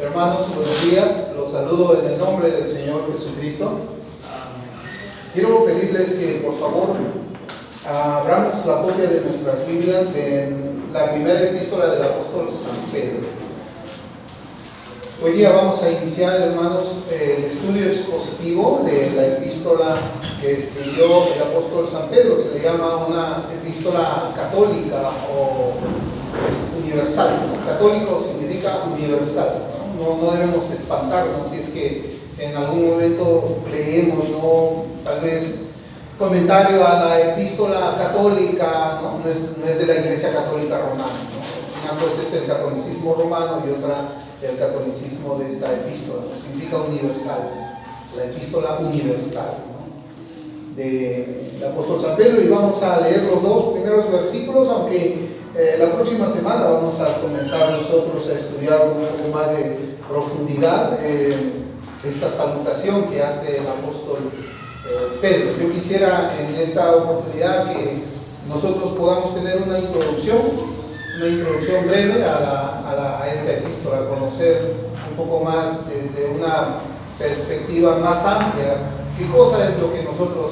Hermanos, buenos días. Los saludo en el nombre del Señor Jesucristo. Quiero pedirles que por favor abramos la copia de nuestras Biblias en la primera epístola del apóstol San Pedro. Hoy día vamos a iniciar, hermanos, el estudio expositivo de la epístola que escribió el apóstol San Pedro. Se le llama una epístola católica o universal. Católico significa universal. No debemos espantarnos si es que en algún momento leemos, tal vez comentario a la epístola católica, no es de la Iglesia Católica Romana, Una cosa es el catolicismo romano y otra el catolicismo de esta epístola. Significa universal, la epístola universal del apóstol San Pedro, y vamos a leer los dos primeros versículos, aunque la próxima semana vamos a comenzar nosotros a estudiar un poco más de profundidad esta salutación que hace el apóstol Pedro. Yo quisiera en esta oportunidad que nosotros podamos tener una introducción breve a esta epístola, conocer un poco más desde una perspectiva más amplia qué cosa es lo que nosotros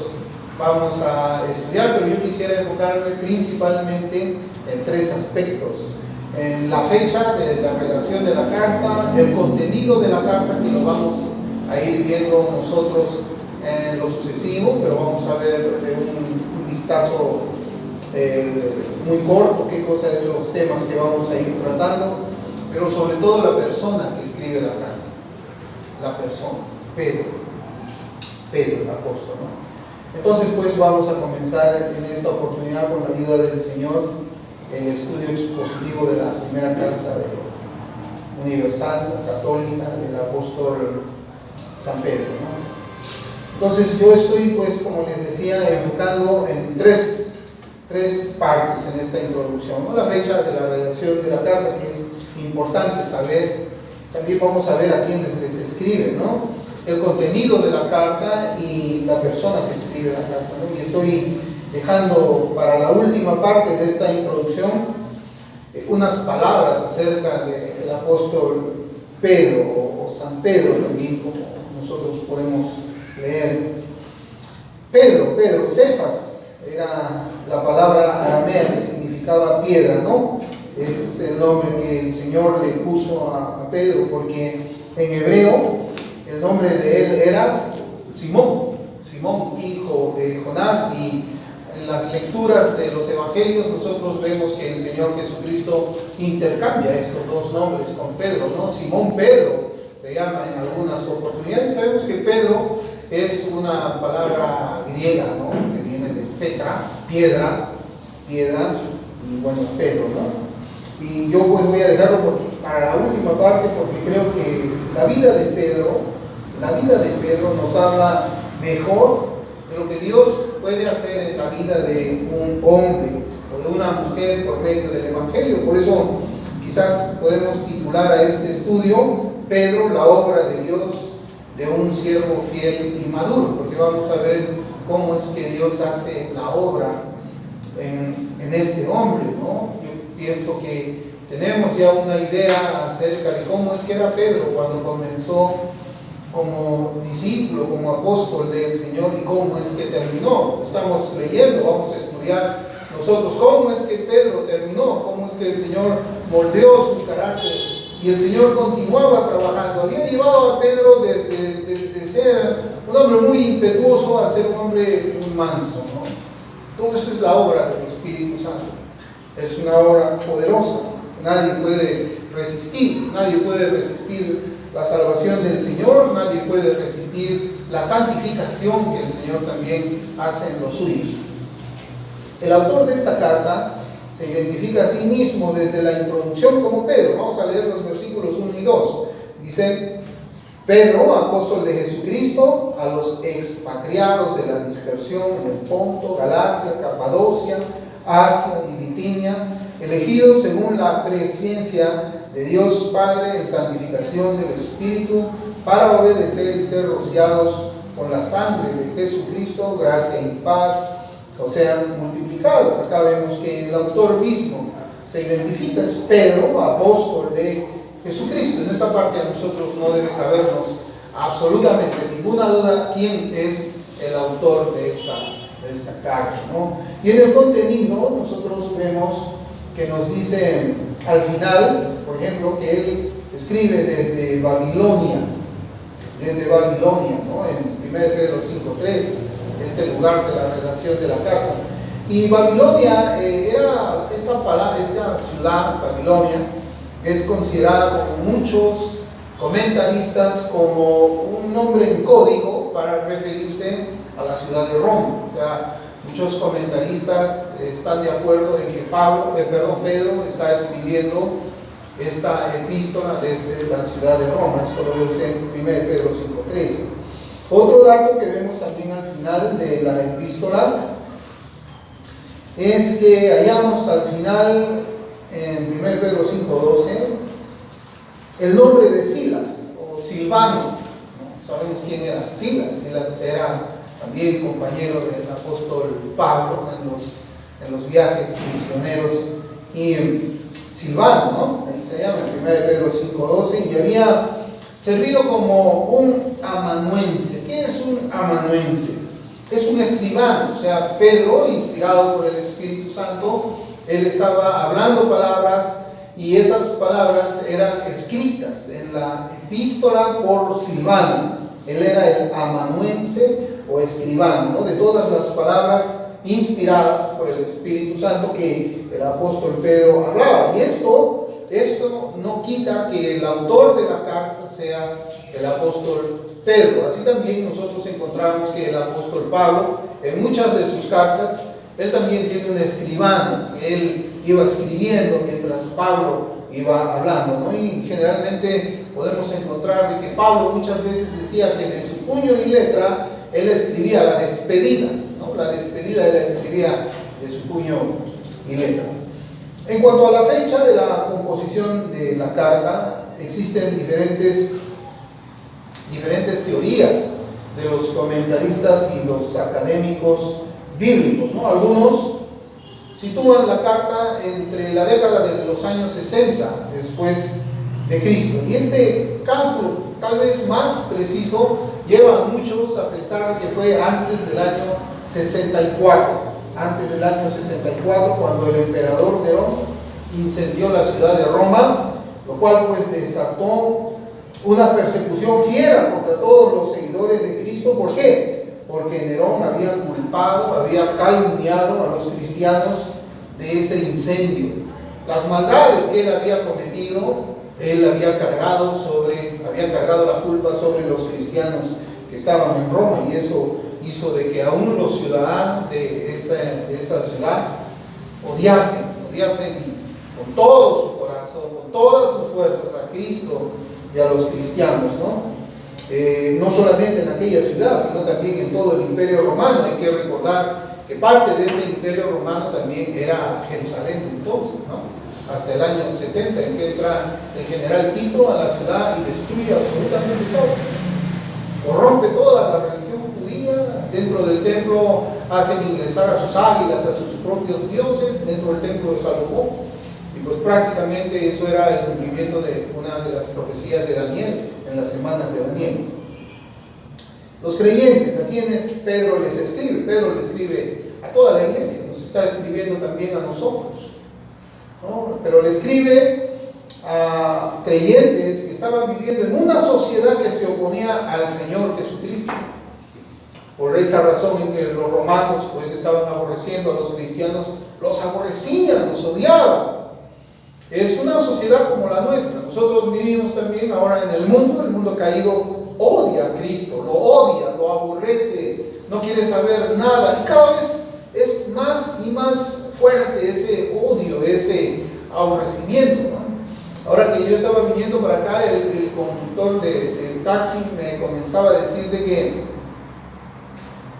vamos a estudiar, pero yo quisiera enfocarme principalmente en tres aspectos: en la fecha de la redacción de la carta, el contenido de la carta, que lo vamos a ir viendo nosotros en lo sucesivo, pero vamos a ver de un vistazo muy corto qué cosas son los temas que vamos a ir tratando, pero sobre todo la persona que escribe la carta, la persona, Pedro el apóstol, Entonces, pues vamos a comenzar en esta oportunidad, con la ayuda del Señor, el estudio expositivo de la primera carta universal, católica, del apóstol San Pedro, Entonces yo estoy, pues, como les decía, enfocando en tres partes en esta introducción, La fecha de la redacción de la carta, que es importante saber. También vamos a ver a quiénes les escribe, el contenido de la carta y la persona que escribe la carta, Y estoy dejando para la última parte de esta introducción unas palabras acerca del apóstol Pedro, o San Pedro también, como nosotros podemos leer. Pedro, Cefas, era la palabra aramea que significaba piedra, Es el nombre que el Señor le puso a Pedro, porque en hebreo el nombre de él era Simón, hijo de Jonás, y en las lecturas de los evangelios nosotros vemos que el Señor Jesucristo intercambia estos dos nombres con Pedro, Simón Pedro le llama en algunas oportunidades. Sabemos que Pedro es una palabra griega, que viene de Petra, piedra, y bueno, Pedro, Y yo pues voy a dejarlo para la última parte, porque creo que la vida de Pedro nos habla mejor de lo que Dios puede hacer en la vida de un hombre o de una mujer por medio del Evangelio. Por eso quizás podemos titular a este estudio: Pedro, la obra de Dios de un siervo fiel y maduro, porque vamos a ver cómo es que Dios hace la obra en este hombre, Yo pienso que tenemos ya una idea acerca de cómo es que era Pedro cuando comenzó como discípulo, como apóstol del Señor, y cómo es que terminó. Estamos leyendo, vamos a estudiar nosotros cómo es que Pedro terminó, cómo es que el Señor moldeó su carácter y el Señor continuaba trabajando. Había llevado a Pedro desde ser un hombre muy impetuoso a ser un hombre muy manso, Todo eso es la obra del Espíritu Santo. Es una obra poderosa. Nadie puede resistir la salvación del Señor, nadie puede resistir la santificación que el Señor también hace en los suyos. El autor de esta carta se identifica a sí mismo desde la introducción como Pedro. Vamos a leer los versículos 1 y 2. Dice: Pedro, apóstol de Jesucristo, a los expatriados de la dispersión en el Ponto, Galacia, Capadocia, Asia y Bitinia, elegidos según la presciencia de Dios Padre en santificación del Espíritu, para obedecer y ser rociados con la sangre de Jesucristo, gracia y paz os sean multiplicados. Acá vemos que el autor mismo se identifica, es Pedro, apóstol de Jesucristo. En esa parte a nosotros no debe cabernos absolutamente ninguna duda quién es el autor de esta carta, ¿no? Y en el contenido nosotros vemos que nos dice al final, por ejemplo, que él escribe desde Babilonia, ¿no? En 1 Pedro 5:3 es el lugar de la redacción de la carta. Y Babilonia era esta ciudad, Babilonia, es considerada por muchos comentaristas como un nombre en código para referirse a la ciudad de Roma. O sea, muchos comentaristas están de acuerdo en que Pedro está escribiendo esta epístola desde la ciudad de Roma. Esto lo ve usted en 1 Pedro 5:13. Otro dato que vemos también al final de la epístola es que hallamos al final en 1 Pedro 5:12 el nombre de Silas o Silvano. ¿No? Sabemos quién era Silas. Silas era también compañero del apóstol Pablo en los viajes misioneros. Y Silvano, ¿no? Ahí se llama en 1 Pedro 5:12, y había servido como un amanuense. ¿Qué es un amanuense? Es un escribano. O sea, Pedro, inspirado por el Espíritu Santo, él estaba hablando palabras y esas palabras eran escritas en la epístola por Silvano. Él era el amanuense o escribano, ¿no? De todas las palabras inspiradas por el Espíritu Santo que el apóstol Pedro hablaba. Y esto no quita que el autor de la carta sea el apóstol Pedro. Así también nosotros encontramos que el apóstol Pablo, en muchas de sus cartas, él también tiene un escribano. Él iba escribiendo mientras Pablo iba hablando, ¿no? Y generalmente podemos encontrar de que Pablo muchas veces decía que de su puño y letra él escribía la despedida, ¿no? La despedida él la escribía de su puño y letra. En cuanto a la fecha de la composición de la carta, existen diferentes teorías de los comentaristas y los académicos bíblicos, ¿no? Algunos sitúan la carta entre la década de los años 60 después de Cristo, y este cálculo, tal vez más preciso, lleva a muchos a pensar que fue antes del año 64, cuando el emperador Nerón incendió la ciudad de Roma, lo cual pues desató una persecución fiera contra todos los seguidores de Cristo. ¿Por qué? Porque Nerón había calumniado a los cristianos de ese incendio. Las maldades que él había cometido, él había cargado la culpa sobre los cristianos que estaban en Roma, y eso hizo de que aún los ciudadanos de esa ciudad odiasen con todo su corazón, con todas sus fuerzas a Cristo y a los cristianos, ¿no? No solamente en aquella ciudad, sino también en todo el Imperio Romano. Hay que recordar que parte de ese Imperio Romano también era Jerusalén entonces, ¿no? Hasta el año 70, en que entra el general Tito a la ciudad y destruye absolutamente todo. Corrompe toda la religión judía. Dentro del templo hacen ingresar a sus águilas, a sus propios dioses, dentro del templo de Salomón. Y pues prácticamente eso era el cumplimiento de una de las profecías de Daniel, en las semanas de Daniel. Los creyentes, ¿a quienes Pedro les escribe? Pedro le escribe a toda la iglesia, nos está escribiendo también a nosotros, ¿no? Pero le escribe a creyentes que estaban viviendo en una sociedad que se oponía al Señor Jesucristo. Por esa razón en que los romanos pues estaban aborreciendo a los cristianos, los aborrecían, los odiaban. Es una sociedad como la nuestra. Nosotros vivimos también ahora en el mundo caído odia a Cristo, lo odia, lo aborrece, no quiere saber nada, y cada vez es más y más fuerte ese odio, ese aborrecimiento, ¿no? Ahora que yo estaba viniendo para acá, el conductor del taxi me comenzaba a decir de que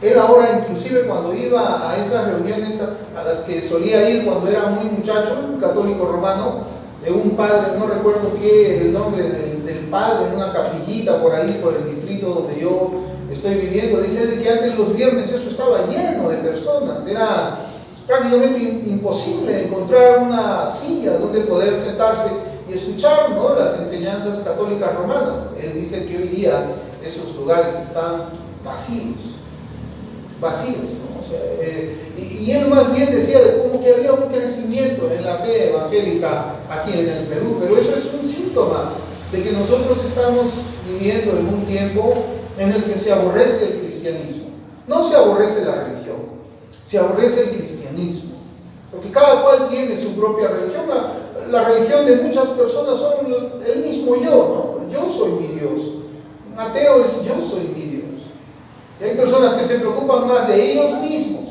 él ahora, inclusive cuando iba a esas reuniones a las que solía ir cuando era muy muchacho, un católico romano, de un padre, no recuerdo qué el nombre del padre, en una capillita por ahí, por el distrito donde yo estoy viviendo, dice de que antes los viernes eso estaba lleno de personas, era prácticamente imposible encontrar una silla donde poder sentarse, y escuchar, ¿no?, las enseñanzas católicas romanas. Él dice que hoy día esos lugares están vacíos, ¿no? O sea, y él más bien decía de cómo que había un crecimiento en la fe evangélica aquí en el Perú, pero eso es un síntoma de que nosotros estamos viviendo en un tiempo en el que se aborrece el cristianismo. No se aborrece la religión, se aborrece el cristianismo, porque cada cual tiene su propia religión. La religión de muchas personas son el mismo yo, ¿no? Yo soy mi Dios. Un ateo es yo soy mi Dios. Y hay personas que se preocupan más de ellos mismos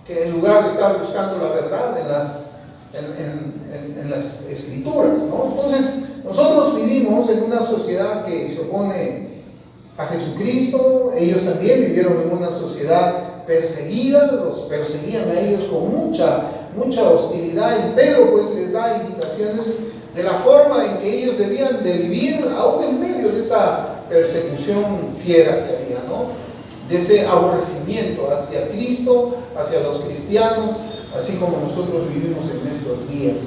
que en lugar de estar buscando la verdad en las escrituras, ¿no? Entonces, nosotros vivimos en una sociedad que se opone a Jesucristo. Ellos también vivieron en una sociedad perseguida, los perseguían a ellos con mucha hostilidad, y Pedro pues les da indicaciones de la forma en que ellos debían de vivir aún en medio de esa persecución fiera que había, ¿no? De ese aborrecimiento hacia Cristo, hacia los cristianos, así como nosotros vivimos en estos días.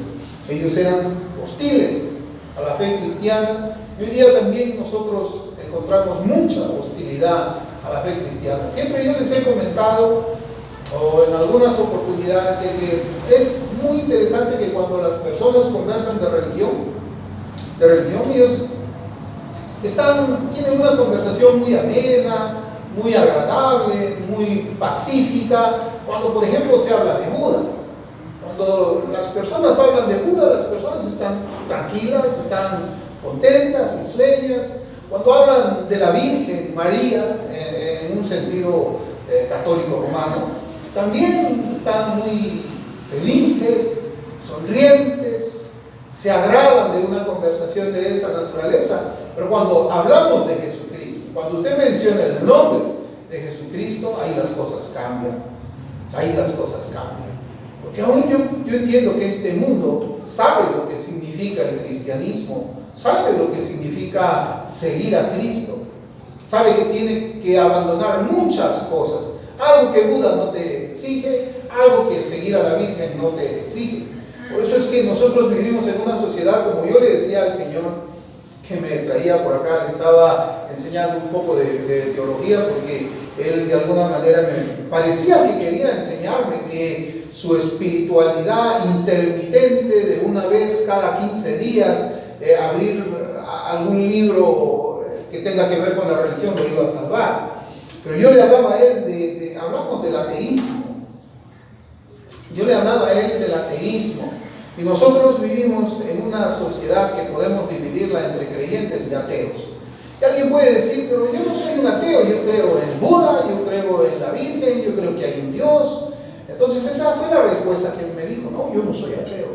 Ellos eran hostiles a la fe cristiana, y hoy día también nosotros encontramos mucha hostilidad a la fe cristiana. Siempre yo les he comentado, o en algunas oportunidades, de que es muy interesante que cuando las personas conversan de religión, ellos tienen una conversación muy amena, muy agradable, muy pacífica. Cuando, por ejemplo, se habla de Buda, cuando las personas hablan de Buda, las personas están tranquilas, están contentas, risueñas. Cuando hablan de la Virgen María, en un sentido católico romano, también están muy felices, sonrientes, se agradan de una conversación de esa naturaleza. Pero cuando hablamos de Jesucristo, cuando usted menciona el nombre de Jesucristo, ahí las cosas cambian. Porque aún yo entiendo que este mundo sabe lo que significa el cristianismo, sabe lo que significa seguir a Cristo, sabe que tiene que abandonar muchas cosas, algo que Buda no te exige, algo que seguir a la Virgen no te exige. Por eso es que nosotros vivimos en una sociedad, como yo le decía al Señor que me traía por acá, le estaba enseñando un poco de teología, porque él de alguna manera me parecía que quería enseñarme que su espiritualidad intermitente de una vez cada 15 días, abrir algún libro que tenga que ver con la religión lo iba a salvar. Pero yo le hablaba a él hablamos del ateísmo. Yo le hablaba a él del ateísmo. Y nosotros vivimos en una sociedad que podemos dividirla entre creyentes y ateos. Y alguien puede decir, pero yo no soy un ateo, yo creo en Buda, yo creo en la Virgen, yo creo que hay un Dios. Entonces esa fue la respuesta que él me dijo: no, yo no soy ateo,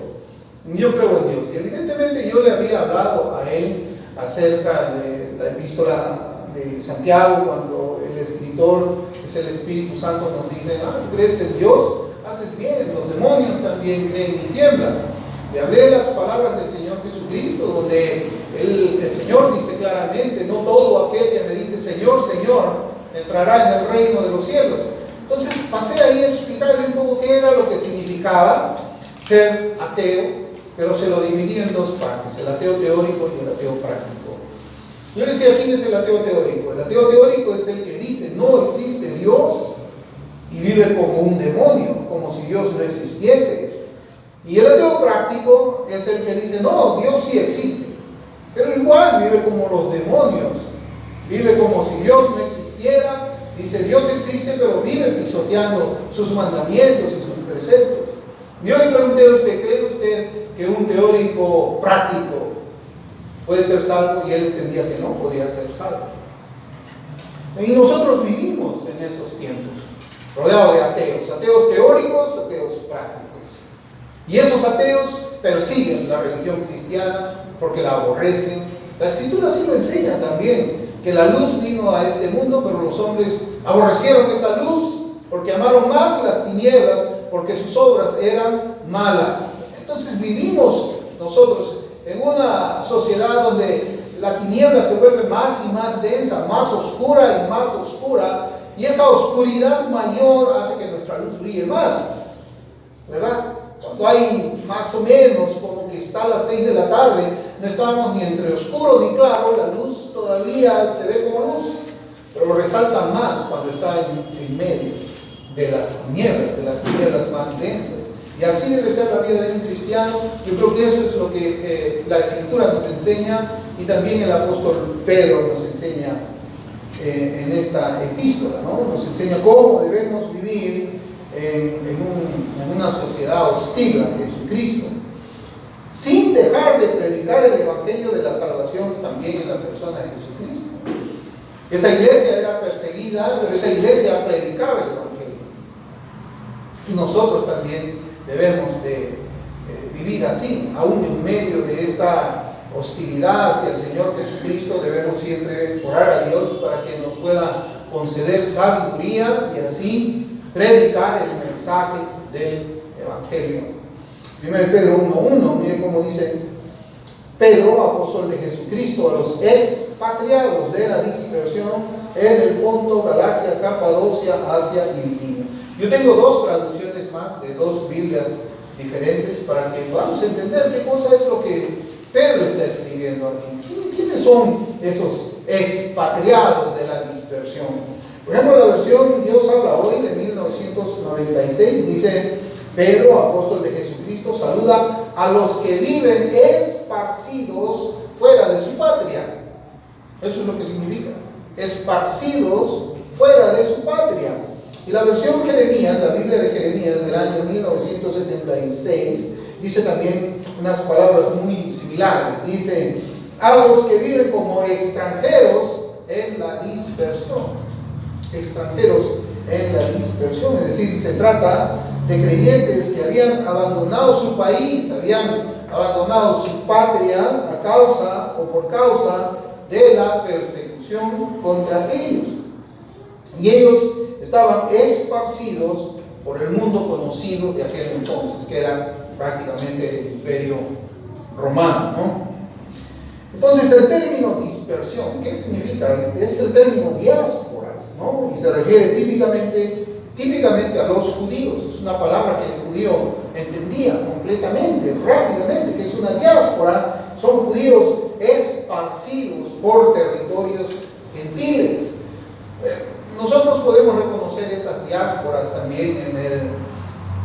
yo creo en Dios. Y evidentemente yo le había hablado a él acerca de la epístola de Santiago, cuando el escritor, que es el Espíritu Santo, nos dice: ¿tú crees en Dios? Haces bien, los demonios también creen y tiemblan. Le hablé de las palabras del Señor Jesucristo, donde el Señor dice claramente: no todo aquel que me dice Señor, Señor, entrará en el reino de los cielos. Entonces pasé ahí a explicarle un poco qué era lo que significaba ser ateo, pero se lo dividí en dos partes: el ateo teórico y el ateo práctico. Yo le decía: ¿quién es el ateo teórico? El ateo teórico es el que dice no existe Dios y vive como un demonio, como si Dios no existiese. Y el ateo práctico es el que dice: no, Dios sí existe, pero igual vive como los demonios, vive como si Dios no existiera. Dice: Dios existe, pero vive pisoteando sus mandamientos y sus preceptos. Yo le pregunté a usted: ¿cree usted que un teórico práctico puede ser salvo? Y él entendía que no podía ser salvo. Y nosotros vivimos en esos tiempos, rodeados de ateos teóricos, ateos prácticos. Y esos ateos persiguen la religión cristiana porque la aborrecen. La Escritura sí lo enseña también, que la luz vino a este mundo, pero los hombres aborrecieron esa luz porque amaron más las tinieblas, porque sus obras eran malas. Entonces vivimos nosotros en una sociedad donde la tiniebla se vuelve más y más densa, más oscura y más oscura, y esa oscuridad mayor hace que nuestra luz brille más, ¿verdad? cuando hay más o menos como que está a las 6 de la tarde, no estamos ni entre oscuro ni claro, la luz todavía se ve como luz, pero resalta más cuando está en medio de las tinieblas más densas. Y así debe ser la vida de un cristiano. Yo creo que eso es lo que la Escritura nos enseña, y también el apóstol Pedro nos enseña en esta epístola, ¿no? Nos enseña cómo debemos vivir en una sociedad hostil a Jesucristo, sin dejar de predicar el evangelio de la salvación también en la persona de Jesucristo. Esa iglesia era perseguida, pero esa iglesia predicaba el evangelio. Y nosotros también debemos de vivir así, aún en medio de esta hostilidad hacia el Señor Jesucristo. Debemos siempre orar a Dios para que nos pueda conceder sabiduría y así predicar el mensaje del evangelio. 1 Pedro 1:1, miren cómo dice: Pedro, apóstol de Jesucristo, a los expatriados de la dispersión en el Ponto, Galacia, Capadocia, Asia y Bitinia. Yo tengo dos traducciones más de dos Biblias diferentes para que podamos entender qué cosa es lo que Pedro está escribiendo aquí. ¿Quiénes son esos expatriados de la dispersión? Por ejemplo, la versión Dios habla hoy de 1996 dice: Pedro, apóstol de Jesucristo, saluda a los que viven esparcidos fuera de su patria. Eso es lo que significa, esparcidos fuera de su patria. Y la versión Jeremías, la Biblia de Jeremías del año 1976, dice también unas palabras muy similares. Dice: a los que viven como extranjeros en la dispersión. Extranjeros en la dispersión, es decir, se trata de creyentes que habían abandonado su país, habían abandonado su patria a causa o por causa de la persecución contra ellos. Y ellos estaban esparcidos por el mundo conocido de aquel entonces, que era prácticamente el Imperio Romano, ¿no? Entonces, el término dispersión, ¿qué significa? Es el término diásporas, ¿no? Y se refiere típicamente a los judíos. Es una palabra que el judío entendía completamente, rápidamente, que es una diáspora. Son judíos esparcidos por territorios gentiles. Nosotros podemos reconocer esas diásporas también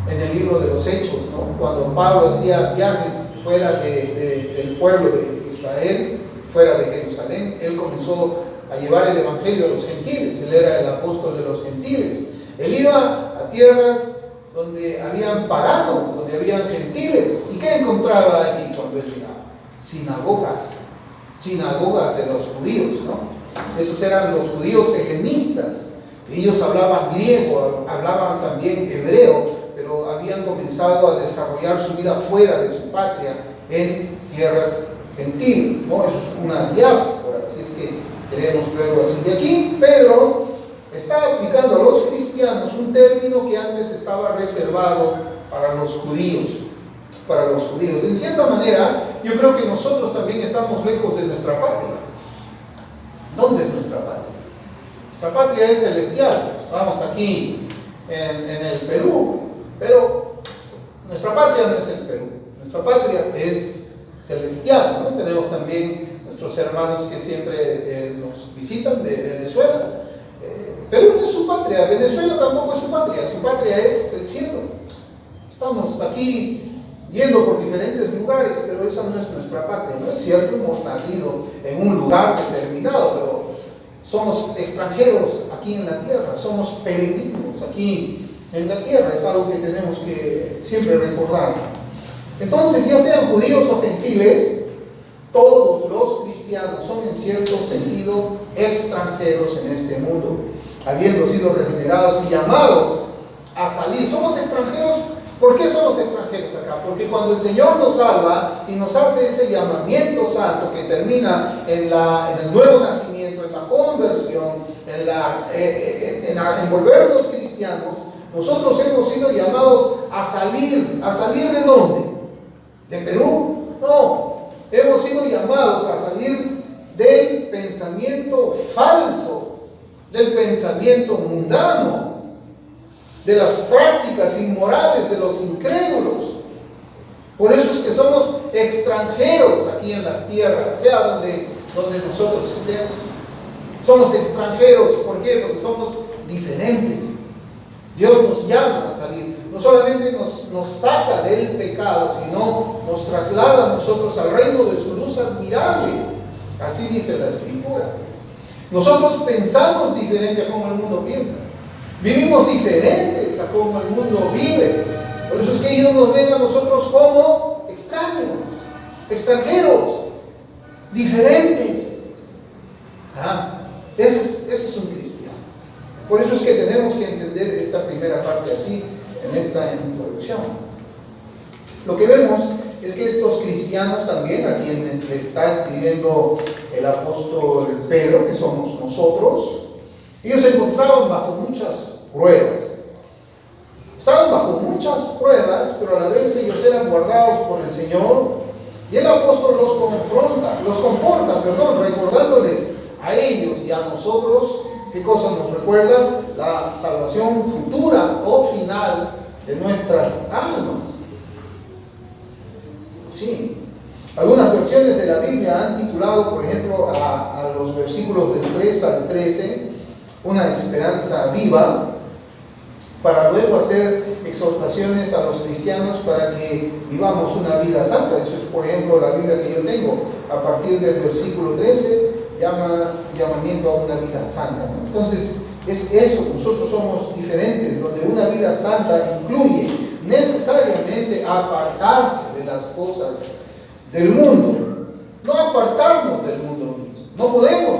en el libro de los Hechos, ¿no? Cuando Pablo hacía viajes fuera del pueblo de Israel, fuera de Jerusalén, él comenzó a llevar el evangelio a los gentiles. Él era el apóstol de los gentiles. Él iba a tierras donde habían paganos, donde habían gentiles. ¿Y qué encontraba allí cuando él llegaba? Sinagogas de los judíos, ¿no? Esos eran los judíos helenistas. Ellos hablaban griego, hablaban también hebreo, pero habían comenzado a desarrollar su vida fuera de su patria, en tierras gentiles, ¿no? Eso es una diáspora, así es que queremos verlo así. Y aquí Pedro está aplicando a los cristianos un término que antes estaba reservado para los judíos. En cierta manera, yo creo que nosotros también estamos lejos de nuestra patria. ¿Dónde es nuestra patria? Nuestra patria es celestial. Vamos aquí en el Perú, pero nuestra patria no es el Perú. Nuestra patria es celestial, ¿no? Tenemos también nuestros hermanos que siempre nos visitan de Venezuela. Perú no es su patria, Venezuela tampoco es su patria es el cielo. Estamos aquí yendo por diferentes lugares, pero esa no es nuestra patria. No es cierto, hemos nacido en un lugar determinado, pero somos extranjeros aquí en la tierra, somos peregrinos aquí en la tierra. Es algo que tenemos que siempre recordar. Entonces, ya sean judíos o gentiles, todos los cristianos son en cierto sentido extranjeros en este mundo, habiendo sido regenerados y llamados a salir. Somos extranjeros. ¿Por qué somos extranjeros acá? Porque cuando el Señor nos salva y nos hace ese llamamiento santo que termina en el nuevo nacimiento, en la conversión, en volvernos cristianos, nosotros hemos sido llamados a salir. ¿A salir de dónde? ¿De Perú? No. Hemos sido llamados a salir del pensamiento falso, del pensamiento mundano, de las prácticas inmorales de los incrédulos. Por eso es que somos extranjeros aquí en la tierra, sea donde nosotros estemos. Somos extranjeros, ¿por qué? Porque somos diferentes. Dios nos llama a salir, no solamente nos saca del pecado, sino nos traslada a nosotros al reino de su luz admirable. Así dice la Escritura. Nosotros pensamos diferente a como el mundo piensa. Vivimos diferentes a como el mundo vive. Por eso es que ellos nos ven a nosotros como extraños, extranjeros, diferentes. Ese es un cristiano. Por eso es que tenemos que entender esta primera parte así, en esta introducción. Lo que vemos es que estos cristianos también, a quienes le está escribiendo el apóstol Pedro, que somos nosotros, ellos se encontraban bajo muchas pruebas. Estaban bajo muchas pruebas, pero a la vez ellos eran guardados por el Señor. Y el apóstol los conforta, recordándoles a ellos y a nosotros, ¿qué cosa nos recuerda? La salvación futura o final de nuestras almas. Sí. Algunas versiones de la Biblia han titulado, por ejemplo, a los versículos del 3 al 13, una esperanza viva, para luego hacer exhortaciones a los cristianos para que vivamos una vida santa. Eso es, por ejemplo, la Biblia que yo tengo. A partir del versículo 13, llamamiento a una vida santa, ¿no? Entonces, es eso, nosotros somos diferentes, donde una vida santa incluye necesariamente apartarse de las cosas del mundo, no apartarnos del mundo mismo. No podemos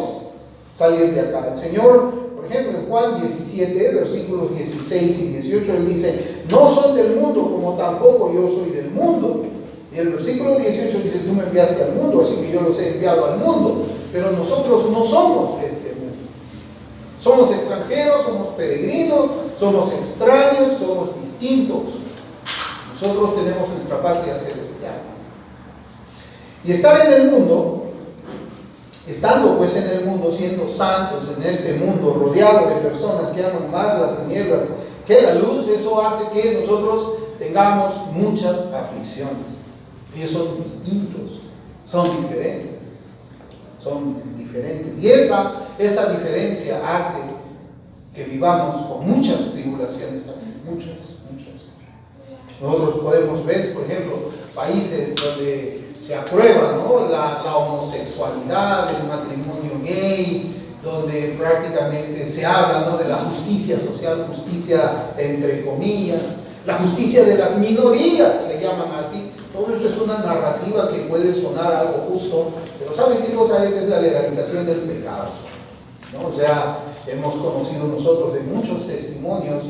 salir de acá. El Señor, por ejemplo, en Juan 17, versículos 16 y 18, Él dice: no son del mundo, como tampoco yo soy del mundo. Y el versículo 18 dice: tú me enviaste al mundo, así que yo los he enviado al mundo. Pero nosotros no somos de este mundo. Somos extranjeros, somos peregrinos, somos extraños, somos distintos. Nosotros tenemos nuestra patria celestial. Y estar en el mundo, estando pues en el mundo, siendo santos en este mundo, rodeado de personas que aman más las tinieblas que la luz, eso hace que nosotros tengamos muchas aflicciones. Ellos son distintos, son diferentes. Y esa diferencia hace que vivamos con muchas tribulaciones también, muchas. Nosotros podemos ver, por ejemplo, países donde se aprueba, ¿no?, la homosexualidad, el matrimonio gay, donde prácticamente se habla, ¿no?, de la justicia social, justicia entre comillas, la justicia de las minorías, le llaman así. Todo eso es una narrativa que puede sonar algo justo, pero ¿saben qué cosa es? Es la legalización del pecado, ¿no? O sea, hemos conocido nosotros de muchos testimonios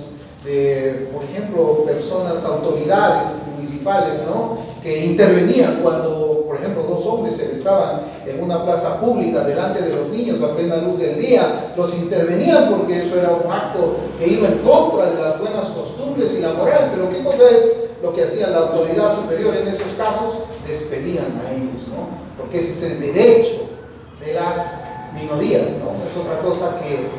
de, por ejemplo, personas, autoridades municipales, ¿no?, que intervenían cuando, por ejemplo, dos hombres se besaban en una plaza pública delante de los niños a plena luz del día. Los intervenían porque eso era un acto que iba en contra de las buenas costumbres y la moral. Pero ¿qué cosa es lo que hacía la autoridad superior en esos casos? Despedían a ellos, ¿no? Porque ese es el derecho de las minorías, ¿no? No es otra cosa que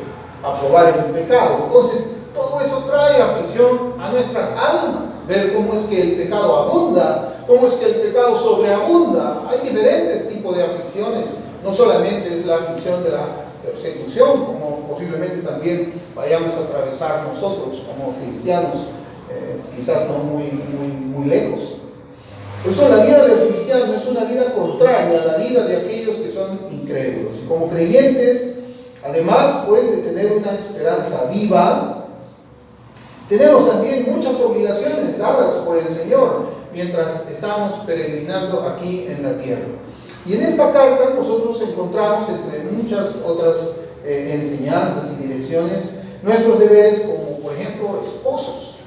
aprobar el pecado. Entonces, todo eso trae aflicción a nuestras almas. Ver cómo es que el pecado abunda, cómo es que el pecado sobreabunda. Hay diferentes tipos de aflicciones. No solamente es la aflicción de la persecución, como posiblemente también vayamos a atravesar nosotros como cristianos, quizás no muy lejos. Por eso la vida del cristiano es una vida contraria a la vida de aquellos que son incrédulos. Y como creyentes, además pues de tener una esperanza viva, tenemos también muchas obligaciones dadas por el Señor mientras estamos peregrinando aquí en la tierra. Y en esta carta nosotros encontramos, entre muchas otras enseñanzas y direcciones, nuestros deberes como, por ejemplo, esposos.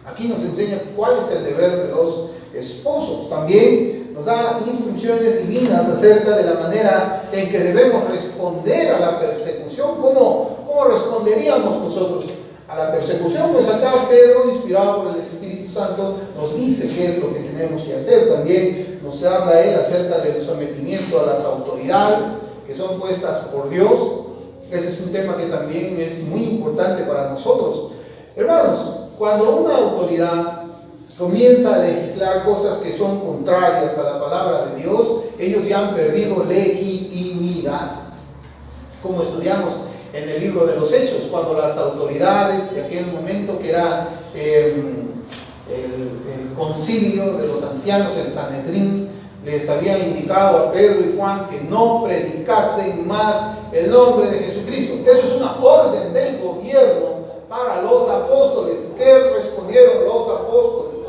Aquí nos enseña cuál es el deber de los esposos. También nos da instrucciones divinas acerca de la manera en que debemos responder a la persecución. ¿Cómo responderíamos nosotros a la persecución? Pues acá Pedro, inspirado por el Espíritu Santo, nos dice qué es lo que tenemos que hacer. También nos habla él acerca del sometimiento a las autoridades que son puestas por Dios. Ese es un tema que también es muy importante para nosotros. Hermanos, cuando una autoridad comienza a legislar cosas que son contrarias a la palabra de Dios, ellos ya han perdido legitimidad. Como estudiamos en el libro de los Hechos, cuando las autoridades de aquel momento, que era el concilio de los ancianos, el Sanedrín, les habían indicado a Pedro y Juan que no predicasen más el nombre de Jesucristo. Eso es una orden del gobierno para los apóstoles. ¿Qué respondieron los apóstoles?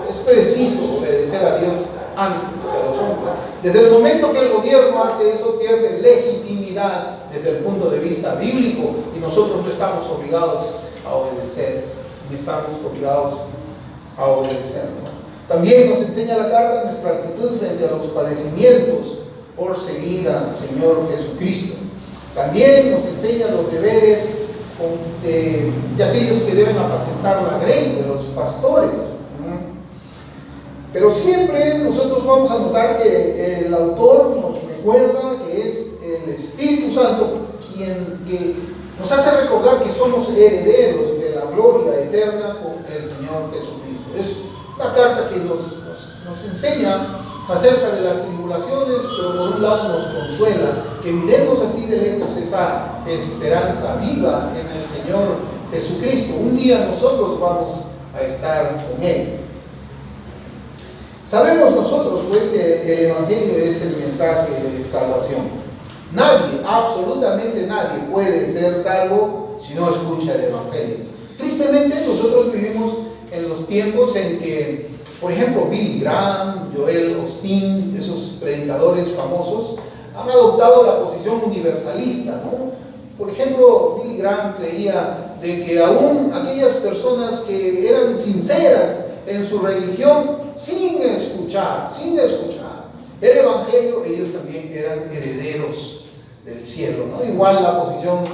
Es preciso obedecer a Dios antes que a los hombres. Desde el momento que el gobierno hace eso, pierde legitimidad desde el punto de vista bíblico, y nosotros no estamos obligados a obedecer, no estamos obligados a obedecer, ¿no? También nos enseña la carta nuestra actitud frente a los padecimientos por seguir al Señor Jesucristo. También nos enseña los deberes de aquellos que deben apacentar la grey, de los pastores. Pero siempre nosotros vamos a notar que el autor nos recuerda que es el Espíritu Santo que nos hace recordar que somos herederos de la gloria eterna con el Señor Jesucristo. Es una carta que nos enseña acerca de las tribulaciones, pero por un lado nos consuela, que miremos así de lejos esa esperanza viva en el Señor Jesucristo. Un día nosotros vamos a estar con Él. Sabemos nosotros pues que el Evangelio es el mensaje de salvación. Nadie, absolutamente nadie puede ser salvo si no escucha el Evangelio. Tristemente nosotros vivimos en los tiempos en que, por ejemplo, Billy Graham, Joel Osteen, esos predicadores famosos, han adoptado la posición universalista, ¿no? Por ejemplo, Billy Graham creía de que aún aquellas personas que eran sinceras en su religión, sin escuchar el Evangelio, ellos también eran herederos del cielo, ¿no? Igual la posición,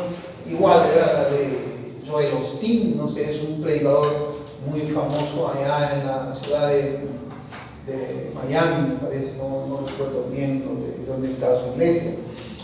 igual era la de Joel Osteen, no sé, es un predicador muy famoso allá en la ciudad de Miami, me parece, no recuerdo bien dónde está su iglesia.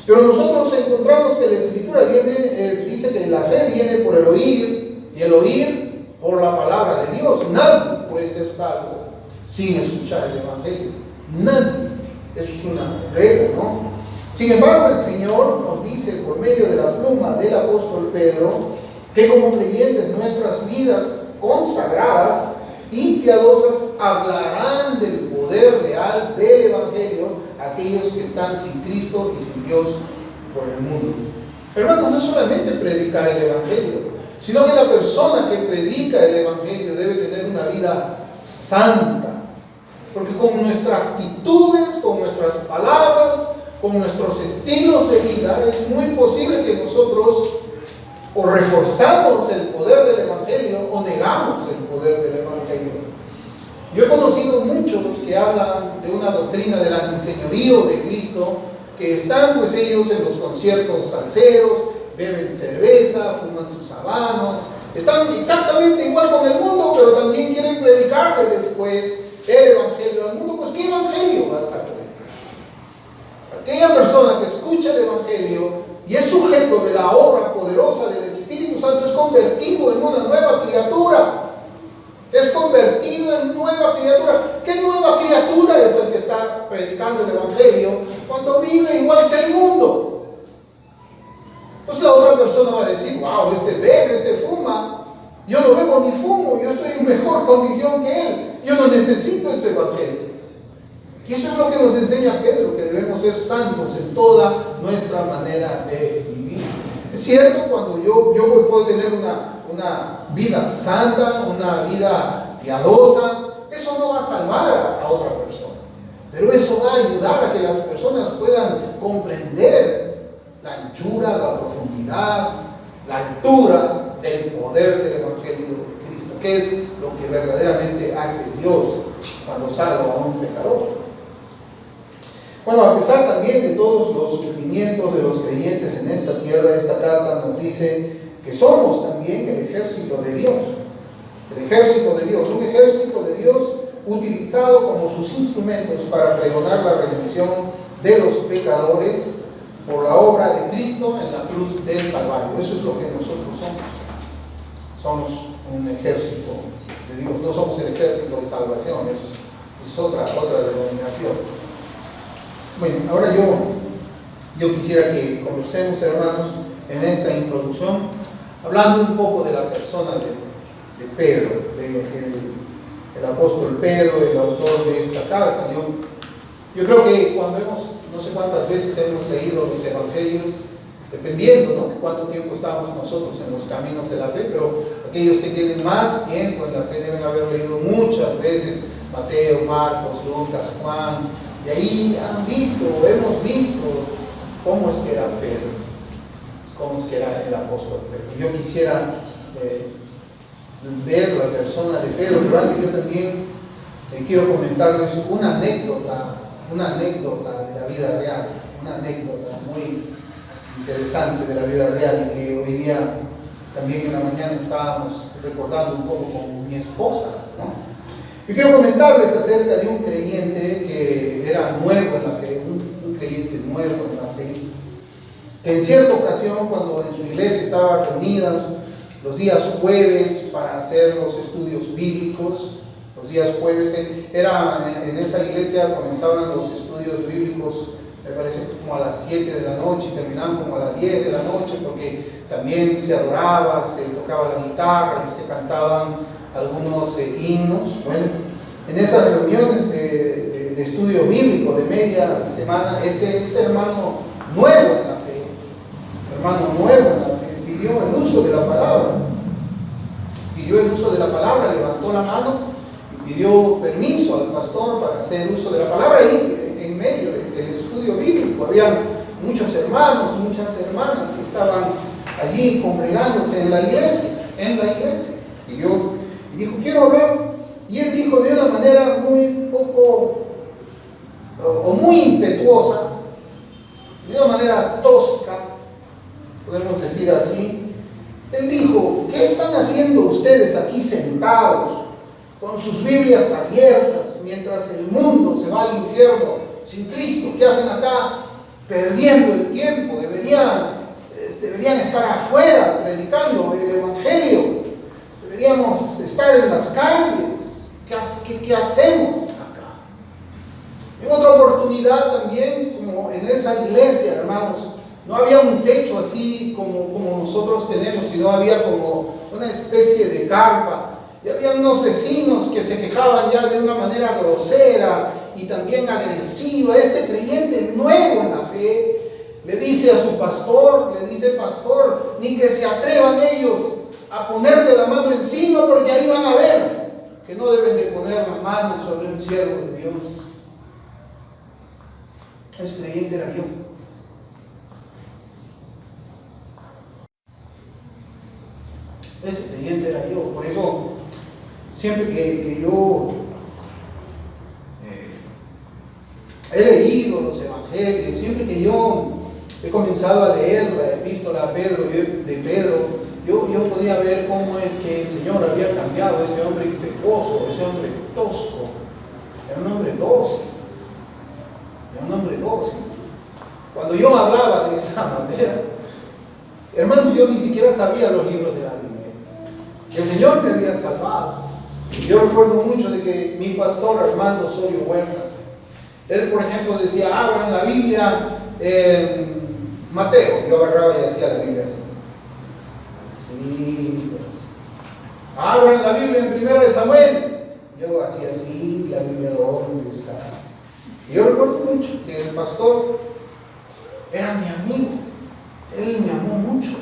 Pero nosotros encontramos que la Escritura dice que la fe viene por el oír, y el oír por la palabra de Dios. Nadie puede ser salvo sin escuchar el Evangelio. Nadie. Eso es una regla, ¿no? Sin embargo, el Señor nos dice por medio de la pluma del apóstol Pedro que como creyentes nuestras vidas consagradas y piadosas hablarán del poder real del Evangelio a aquellos que están sin Cristo y sin Dios por el mundo. Hermano, no es solamente predicar el Evangelio, sino que la persona que predica el Evangelio debe tener una vida santa, porque con nuestras actitudes, con nuestras palabras, con nuestros estilos de vida, es muy posible que nosotros o reforzamos el poder del Evangelio o negamos el poder del Evangelio. Yo he conocido muchos que hablan de una doctrina del antiseñorío de Cristo, que están pues ellos en los conciertos salseros, beben cerveza, fuman sus habanos, están exactamente igual con el mundo, pero también quieren predicarle después el Evangelio al mundo. Pues ¿qué Evangelio vas a predicar? Aquella persona que escucha el Evangelio y es sujeto de la obra poderosa del Espíritu Santo es convertido en una nueva criatura. Es convertido en nueva criatura. ¿Qué nueva criatura es el que está predicando el Evangelio cuando vive igual que el mundo? Pues la otra persona va a decir: wow, este bebe, este fuma. Yo no bebo ni fumo, yo estoy en mejor condición que él. Yo no necesito ese Evangelio. Y eso es lo que nos enseña Pedro, que debemos ser santos en toda nuestra manera de vivir. Es cierto, cuando yo puedo tener una vida santa, una vida piadosa, eso no va a salvar a otra persona. Pero eso va a ayudar a que las personas puedan comprender la anchura, la profundidad, la altura del poder del Evangelio de Cristo, que es lo que verdaderamente hace Dios cuando salva a un pecador. Bueno, a pesar también de todos los sufrimientos de los creyentes en esta tierra, esta carta nos dice que somos también el ejército de Dios. El ejército de Dios, un ejército de Dios utilizado como sus instrumentos para pregonar la redención de los pecadores por la obra de Cristo en la cruz del Calvario. Eso es lo que nosotros somos. Somos un ejército Le digo, no somos el ejército de salvación, eso es otra denominación. Bueno, ahora yo quisiera que conversemos, hermanos, en esta introducción, hablando un poco de la persona de Pedro, el apóstol Pedro, el autor de esta carta. Yo creo que cuando no sé cuántas veces hemos leído los evangelios, dependiendo, ¿no?, de cuánto tiempo estamos nosotros en los caminos de la fe, pero aquellos que tienen más tiempo en la fe deben haber leído muchas veces Mateo, Marcos, Lucas, Juan, y ahí hemos visto cómo es que era Pedro, cómo es que era el apóstol Pedro. Yo quisiera ver la persona de Pedro, pero yo también quiero comentarles una anécdota de la vida real, una anécdota muy interesante de la vida real, y que hoy día también en la mañana estábamos recordando un poco con mi esposa, ¿no? Yo quiero comentarles acerca de un creyente que era nuevo en la fe, un creyente nuevo en la fe, que en cierta ocasión, cuando en su iglesia estaba reunida los días jueves para hacer los estudios bíblicos, los días jueves, en esa iglesia comenzaban los estudios bíblicos, me parece como a las 7 de la noche y terminaban como a las 10 de la noche, porque también se adoraba, se tocaba la guitarra y se cantaban algunos himnos. Bueno, en esas reuniones de estudio bíblico de media semana, ese hermano nuevo en la fe, pidió el uso de la palabra, levantó la mano y pidió permiso al pastor para hacer uso de la palabra ahí en medio del estudio bíblico. Había muchos hermanos, muchas hermanas que estaban allí congregándose en la iglesia. Y dijo, quiero hablar. Y él dijo de una manera muy impetuosa, de una manera tosca, podemos decir así. Él dijo, ¿qué están haciendo ustedes aquí sentados con sus Biblias abiertas mientras el mundo se va al infierno sin Cristo? ¿Qué hacen acá perdiendo el tiempo? Deberían estar afuera predicando el evangelio. Deberíamos estar en las calles. ¿Qué hacemos acá? En otra oportunidad también, como en esa iglesia, hermanos, no había un techo así como nosotros tenemos, sino había como una especie de carpa. Y había unos vecinos que se quejaban ya de una manera grosera y también agresiva. Este creyente nuevo en la fe le dice a su pastor, pastor, ni que se atrevan ellos a ponerle la mano encima, porque ahí van a ver que no deben de poner la mano sobre un siervo de Dios. Ese creyente era yo. Ese creyente era yo. Por eso, siempre que yo he leído los evangelios, siempre que yo he comenzado a leer la epístola de Pedro, yo podía ver cómo es que el Señor había cambiado a ese hombre impetuoso, ese hombre tosco. Era un hombre dócil. Cuando yo hablaba de esa manera, hermano, yo ni siquiera sabía los libros de la Biblia. El Señor me había salvado. Yo recuerdo mucho de que mi pastor, Armando Osorio Huerta, él, por ejemplo, decía, abran la Biblia en Mateo. Yo agarraba y hacía la Biblia así. Abran la Biblia en 1 de Samuel. Yo hacía así, la Biblia ¿dónde está? Y yo recuerdo mucho que el pastor era mi amigo. Él me amó mucho.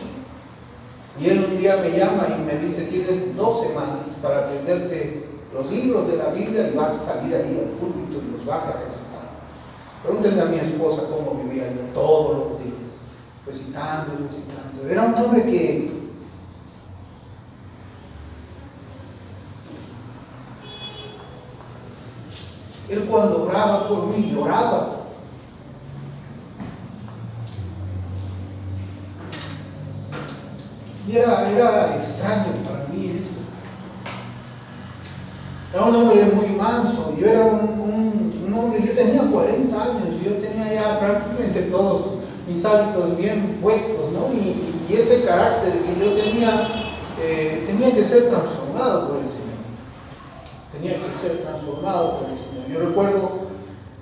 Y él un día me llama y me dice, tienes 2 semanas para aprenderte los libros de la Biblia y vas a salir ahí al púlpito y los vas a recitar. Pregúntenle a mi esposa cómo vivía yo todos los días, recitando. Era un hombre que él, cuando oraba por mí, lloraba. Y era extraño para mí eso. Era un hombre muy manso. Yo era un hombre, yo tenía 40 años, yo tenía ya prácticamente todos mis hábitos bien puestos, ¿no? Y ese carácter que yo tenía que ser transformado por el Señor. tenía que ser transformado por el Señor. Yo recuerdo,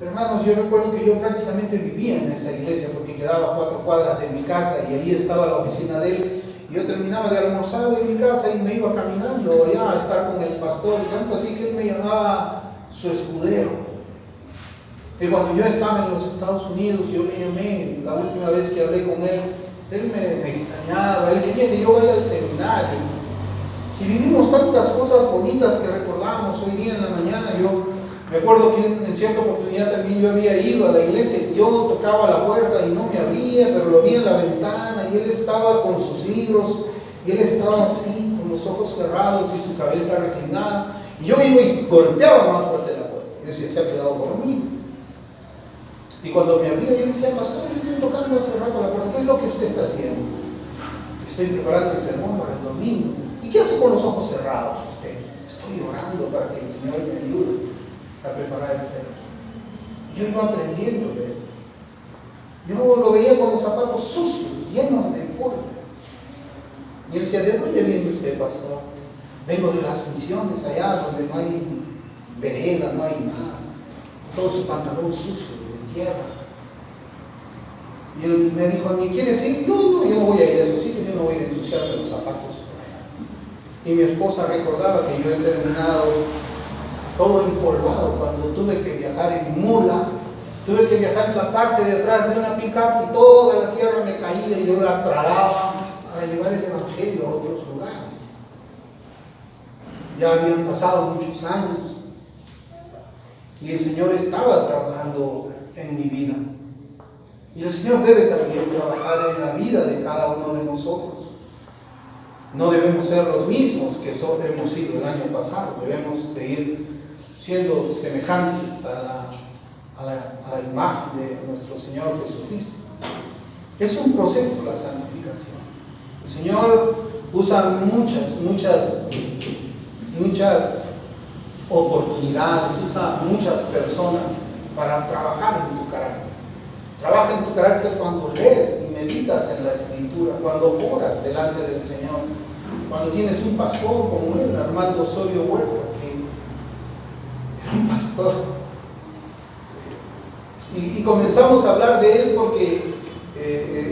hermanos, que yo prácticamente vivía en esa iglesia porque quedaba a 4 cuadras de mi casa y ahí estaba la oficina de él. Y yo terminaba de almorzar en mi casa y me iba caminando allá a estar con el pastor, tanto así que él me llamaba su escudero. Y cuando yo estaba en los Estados Unidos, yo le llamé, la última vez que hablé con él me extrañaba, él quería que yo vaya al seminario. Y vivimos tantas cosas bonitas que recordamos hoy día en la mañana. Yo me acuerdo que en cierta oportunidad también yo había ido a la iglesia, yo tocaba la puerta y no me abría, pero lo vi en la ventana y él estaba con sus libros, y él estaba así, con los ojos cerrados y su cabeza reclinada. Y yo iba y golpeaba más fuerte la puerta. Yo decía, se ha quedado dormido. Y cuando me abría, yo le decía, pastor, yo estoy tocando hace rato la puerta, ¿qué es lo que usted está haciendo? Estoy preparando el sermón para el domingo. ¿Y qué hace con los ojos cerrados usted? Estoy orando para que el Señor me ayude a preparar el sermón. Yo iba aprendiendo de él. Yo lo veía con los zapatos sucios, llenos de polvo. Y él decía, ¿de dónde viene usted, pastor? Vengo de las misiones allá donde no hay vereda, no hay nada. Todo su pantalón sucio de tierra. Y él me dijo a mí, ¿quieres ir? No, yo no voy a ir a esos sitios, yo no voy a ensuciarme los zapatos. Y mi esposa recordaba que yo he terminado todo empolvado cuando tuve que viajar en mula, tuve que viajar en la parte de atrás de una pick-up y toda la tierra me caía y yo la tragaba para llevar el evangelio a otros lugares. Ya habían pasado muchos años y el Señor estaba trabajando en mi vida. Y el Señor debe también trabajar en la vida de cada uno de nosotros. No debemos ser los mismos que hemos sido el año pasado. Debemos de ir siendo semejantes a la imagen de nuestro Señor Jesucristo. Es un proceso la santificación. El Señor usa muchas oportunidades, usa muchas personas para trabajar en tu carácter. Trabaja en tu carácter cuando lees y meditas en la Escritura, cuando oras delante del Señor, cuando tienes un pastor como él, Armando Osorio Huerta, que era un pastor. Y comenzamos a hablar de él porque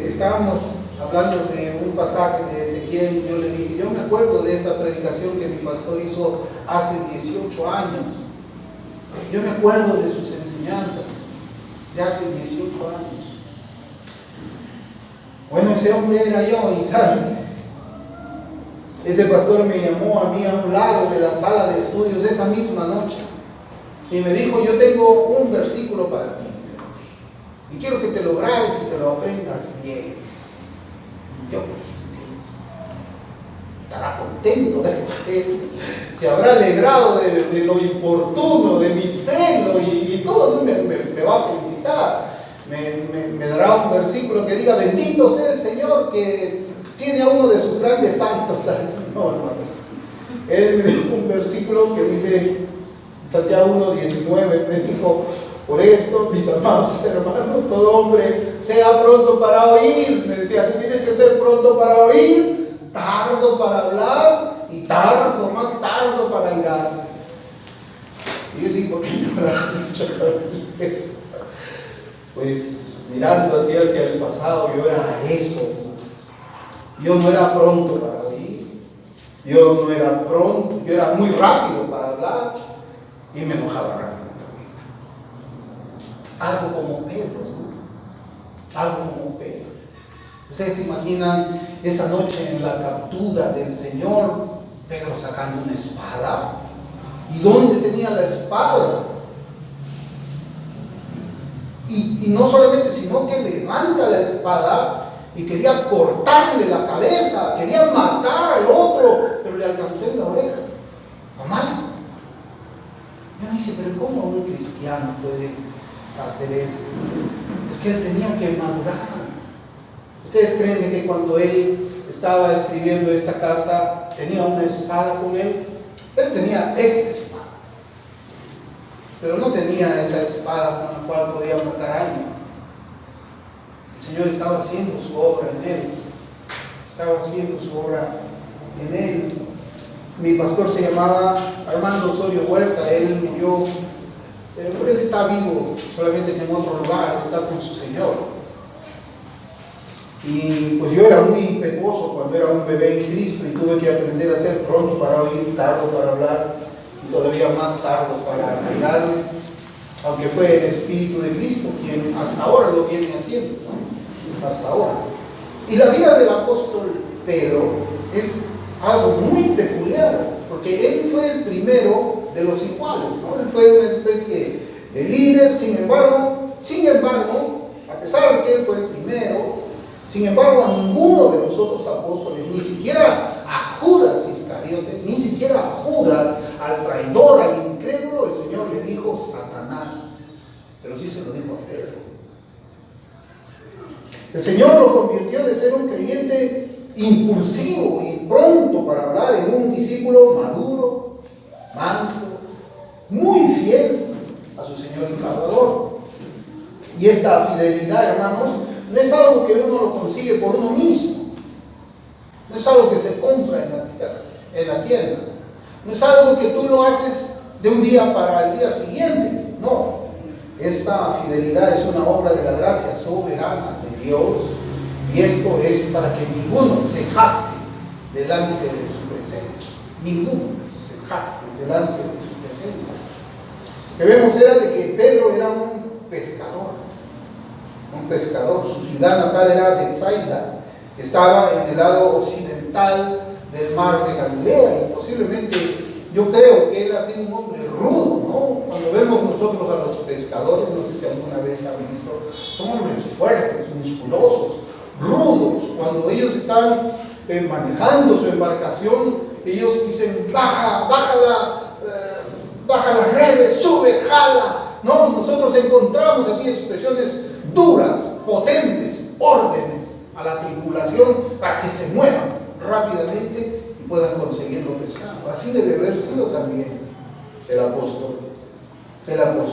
estábamos hablando de un pasaje de Ezequiel y yo le dije, yo me acuerdo de esa predicación que mi pastor hizo hace 18 años. Yo me acuerdo de sus enseñanzas de hace 18 años. Bueno, ese hombre era yo, y ¿saben? Ese pastor me llamó a mí a un lado de la sala de estudios esa misma noche y me dijo, yo tengo un versículo para ti y quiero que te lo grabes y te lo aprendas bien. Y yo, estará contento, se habrá alegrado de lo importuno, de mi celo y todo, me va a felicitar. Me dará un versículo que diga, bendito sea el Señor que tiene a uno de sus grandes santos. No, hermanos. Él me dijo un versículo que dice, Santiago 1:19, me dijo, por esto, mis amados hermanos, todo hombre sea pronto para oír. Me decía, tú tienes que ser pronto para oír, tardo para hablar y más tardo para irar. Y yo sí, ¿por qué me habrán dicho eso? Pues mirando así hacia el pasado, yo era eso. Yo no era pronto para oír, yo no era pronto, yo era muy rápido para hablar y me enojaba rápido también. Algo como Pedro, ¿no? Algo como Pedro. Ustedes se imaginan esa noche en la captura del Señor, Pedro sacando una espada. ¿Y dónde tenía la espada? Y no solamente, sino que levanta la espada y quería cortarle la cabeza, quería matar al otro, pero le alcanzó en la oreja a Malco. Y uno dice, pero ¿cómo un cristiano puede hacer eso? Es que él tenía que madurar. ¿Ustedes creen de que cuando él estaba escribiendo esta carta tenía una espada con él? Él tenía esta espada, pero no tenía esa espada con la cual podía matar a alguien. El Señor estaba haciendo su obra en él. Estaba haciendo su obra en él. Mi pastor se llamaba Armando Osorio Huerta, él murió, él está vivo, solamente que en otro lugar, está con su Señor. Y pues yo era muy impetuoso cuando era un bebé en Cristo y tuve que aprender a ser pronto para oír, tardo para hablar y todavía más tardo para bailarle, aunque fue el Espíritu de Cristo quien hasta ahora lo viene haciendo, ¿no? Hasta ahora. Y la vida del apóstol Pedro es algo muy peculiar, porque él fue el primero de los iguales, ¿no? Él fue una especie de líder, sin embargo, a pesar de que él fue el primero, sin embargo, a ninguno de los otros apóstoles, ni siquiera a Judas Iscariote, ni siquiera a Judas, al traidor, al incrédulo, el Señor le dijo Satanás, pero sí se lo dijo a Pedro. El Señor lo convirtió de ser un creyente impulsivo y pronto para hablar en un discípulo maduro, manso, muy fiel a su Señor y Salvador. Y esta fidelidad, hermanos, no es algo que uno lo consigue por uno mismo, no es algo que se compra en la tienda, no es algo que tú lo haces de un día para el día siguiente, no. Esta fidelidad es una obra de la gracia soberana de Dios, y esto es para que ninguno se jacte delante de su presencia. Ninguno se jacte delante de su presencia. Que vemos era de que Pedro era un pescador. Su ciudad natal era Bethsaida, que estaba en el lado occidental del mar de Galilea, y posiblemente yo creo que él ha sido un hombre rudo, ¿no? Cuando vemos nosotros a los pescadores, no sé si alguna vez han visto, son hombres fuertes, musculosos, rudos. Cuando ellos están manejando su embarcación, ellos dicen, baja las redes, sube, jala. No, nosotros encontramos así expresiones duras, potentes, órdenes a la tripulación para que se muevan rápidamente y puedan conseguir lo pescado. Así debe haber sido también el apóstol Pedro,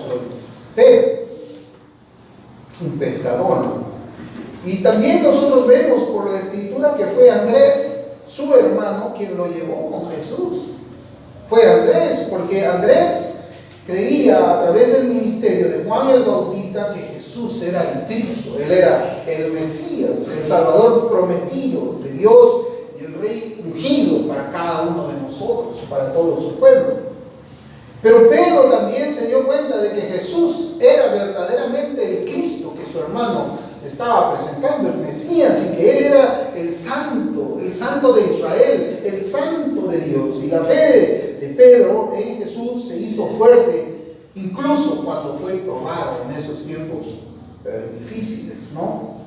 un pescador. Y también nosotros vemos por la escritura que fue Andrés, su hermano, quien lo llevó con Jesús. Fue Andrés, porque Andrés creía a través del ministerio de Juan el Bautista que Jesús era el Cristo, él era el Mesías, el Salvador prometido de Dios y el Rey ungido para cada uno de nosotros, para todo su pueblo. Pero Pedro también se dio cuenta de que Jesús era verdaderamente el Cristo que su hermano estaba presentando, el Mesías, y que él era el santo de Israel, el santo de Dios. Y la fe de Pedro en Jesús se hizo fuerte incluso cuando fue probado en esos tiempos difíciles, ¿no?